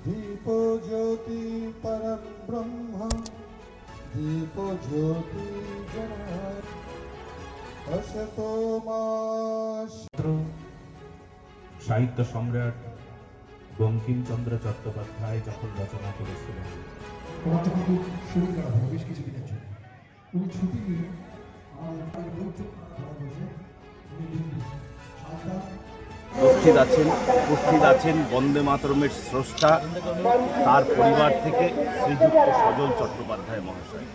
दीपो ज्योति परम ब्रह्म दीपो ज्योति जनाय असतो मा সাহিত্য সম্রাট বঙ্কিমচন্দ্র চট্টোপাধ্যায় যখন রচনা করেছিলেন, শুরু করা হবে বেশ কিছু দিনের জন্য। উনি ছুটি নিয়ে উপস্থিত আছেন বন্দে মাতরমের স্রষ্টা, তার পরিবার থেকে শ্রীযুক্ত সজল চট্টোপাধ্যায় মহাশয়।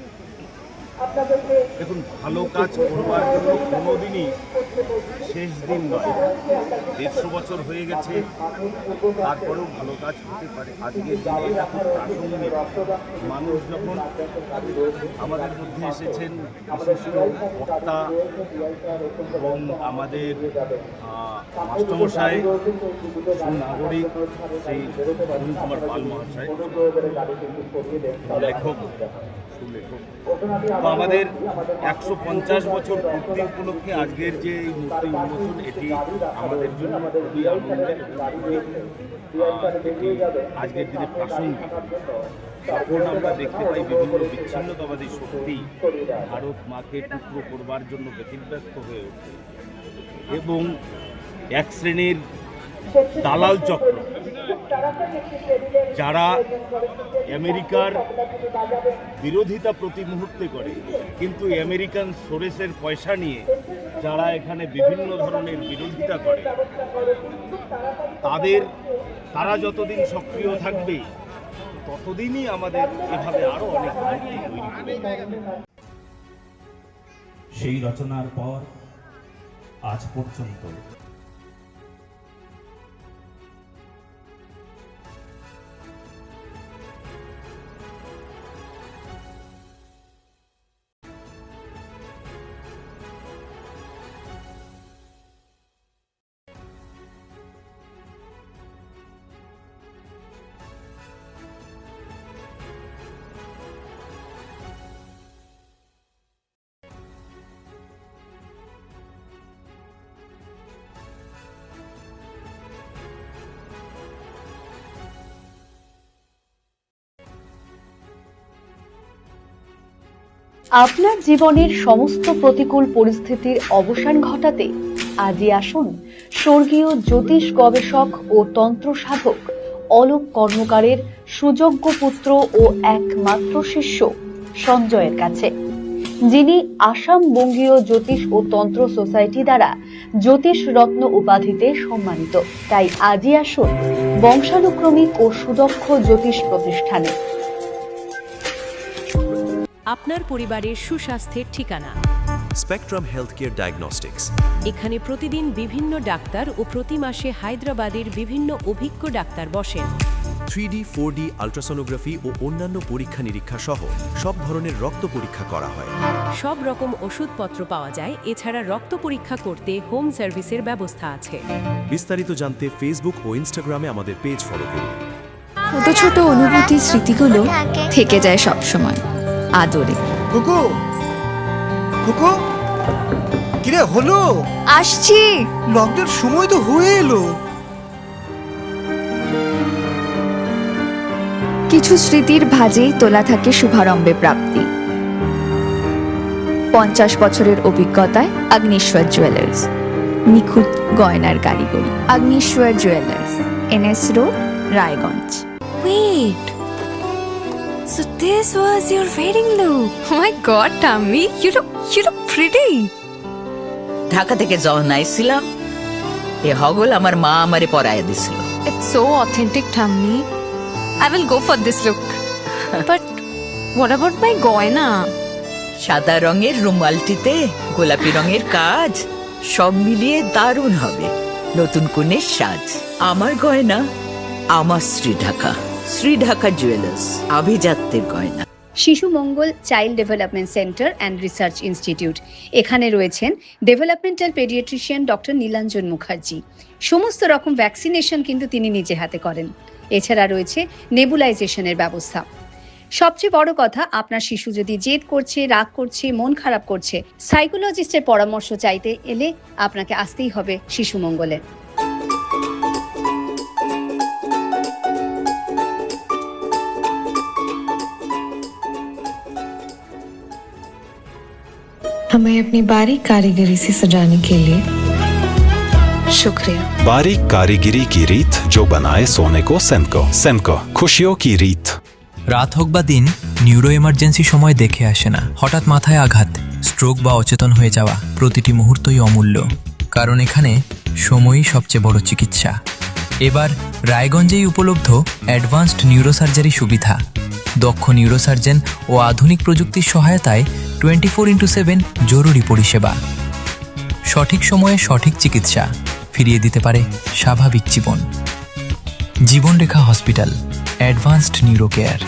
দেখুন, ভালো কাজ করবার জন্য কোনোদিনই শেষ দিন নয়। 150 বছর হয়ে গেছে, তারপরেও ভালো কাজ হতে পারে। আজকের দিনে এটা খুব প্রাসঙ্গিক। মানুষ যখন আমাদের মধ্যে এসেছেন বিশিষ্ট বক্তা এবং আমাদের মাস্টারমশাই সুনাগরিক শ্রী অরুণ কুমার পাল মহাশয়, লেখক সুলেখক, তো আমাদের 150 বছর পূর্তি উপলক্ষে আজকের যে এই মূর্তি উন্মোচন, এটি আমাদের জন্য খুবই আনন্দের। এটি আজকের দিনে প্রাসঙ্গিক। তখন আমরা দেখতে পাই বিভিন্ন বিচ্ছিন্নতাবাদী শক্তি ভারত মাকে টুকরো করবার জন্য ব্যতিব্যস্ত হয়ে ওঠে এবং এক শ্রেণীর দালাল চক্র, যারা আমেরিকার বিরোধিতা প্রতি মুহূর্তে করে, কিন্তু আমেরিকান সোরেসের পয়সা নিয়ে যারা এখানে বিভিন্ন ধরনের বিরোধিতা করে, তারা যতদিন সক্রিয় থাকবে ততদিনই আমাদের এভাবে আরো অনেক মূর্তি তৈরি হবে। সেই রচনার পর আজ পর্যন্ত আপনার জীবনের সমস্ত প্রতিকূল পরিস্থিতির অবসান ঘটাতে আজই আসুন স্বর্গীয় জ্যোতিষ গবেষক ও তন্ত্র সাধক অলোক কর্মকারের সুযোগ্য পুত্র ও একমাত্র শিষ্য সঞ্জয়ের কাছে, যিনি আসাম বঙ্গীয় জ্যোতিষ ও তন্ত্র সোসাইটি দ্বারা জ্যোতিষ রত্ন উপাধিতে সম্মানিত। তাই আজই আসুন বংশানুক্রমিক ও সুদক্ষ জ্যোতিষ প্রতিষ্ঠানে। আপনার পরিবারের সুস্বাস্থ্যের ঠিকানা স্পেকট্রাম হেলথকেয়ার ডায়াগনস্টিক্স। এখানে প্রতিদিন বিভিন্ন ডাক্তার ও প্রতি মাসে হায়দ্রাবাদের বিভিন্ন অভিজ্ঞ ডাক্তার বসেন। 3D, 4D আল্ট্রাসোনোগ্রাফি ও অন্যান্য পরীক্ষা নিরীক্ষা সহ সব ধরনের রক্ত পরীক্ষা করা হয়। সব রকম ওষুধপত্র পাওয়া যায়। এছাড়া রক্ত পরীক্ষা করতে হোম সার্ভিসের ব্যবস্থা আছে। বিস্তারিত জানতে ফেসবুক ও ইনস্টাগ্রামে আমাদের পেজ ফলো করুন। ছোট ছোট অনুভূতি, স্মৃতিগুলো থেকে যায় সব সময় আদরে। কুকু কুকু, কিরে হলো? আসছি। লকডাউন সময় তো হয়ে এলো। কিছু স্মৃতির ভাজেই তোলা থাকে শুভারম্ভে প্রাপ্তি। 50 বছরের অভিজ্ঞতায় অগ্নিশ্বর জুয়েলার্স, নিখুঁত গয়নার কারিগরি। Agnishwar jewellers, NS road, Raiganj. Wait, so this was your wedding look? Oh my God, Tammy, you look pretty. Dhaka থেকে যখন আইছিলাম, এ হগল আমার মা আমারে পরায় দিছিল। It's so authentic, Tammy. I will go for this look. But what about my goina? সাদা রঙের রুমালটিতে গোলাপি রঙের কাজ, সব মিলিয়ে দারুণ হবে নতুন কনের সাজ। আমার গয়না, আমার শ্রী ঢাকা জুয়েলার্স, আভিজাত্যের গয়না। Shishu Mangal child development centre and research institute, এখানে রয়েছেন developmental paediatrician doctor Nilanjan Mukherjee. সমস্ত রকম ভ্যাকসিনেশন কিন্তু তিনি নিজে হাতে করেন। এছাড়া রয়েছে নেবুলাইজেশনের ব্যবস্থা। সবচেয়ে বড় কথা, আপনার শিশু যদি জেদ করছে, রাগ করছে, মন খারাপ করছে, সাইকোলজিস্টের পরামর্শ চাইতে এলে আপনাকে আসতেই হবে শিশু মঙ্গলে। हमें अपनी बारीक कारीगरी से सजाने के लिए शुक्रिया। बारीक कारीगरी की रीत जो बनाए सोने को सेमको खुशियों की रीत। রাত হোক বা দিন নিউরো এমার্জেন্সি সময় দেখে আসে না। হঠাৎ মাথায় আঘাত, স্ট্রোক বা অচেতন হয়ে যাওয়া, প্রতিটি মুহূর্তই অমূল্য, কারণ এখানে সময়ই সবচেয়ে বড় চিকিৎসা। এবার রায়গঞ্জেই উপলব্ধ অ্যাডভান্সড নিউরোসার্জারি সুবিধা। দক্ষ নিউরোসার্জন ও আধুনিক প্রযুক্তির সহায়তায় 24x7 জরুরি পরিষেবা। সঠিক সময়ে সঠিক চিকিৎসা ফিরিয়ে দিতে পারে স্বাভাবিক জীবন। জীবনরেখা হসপিটাল, অ্যাডভান্সড নিউরো কেয়ার।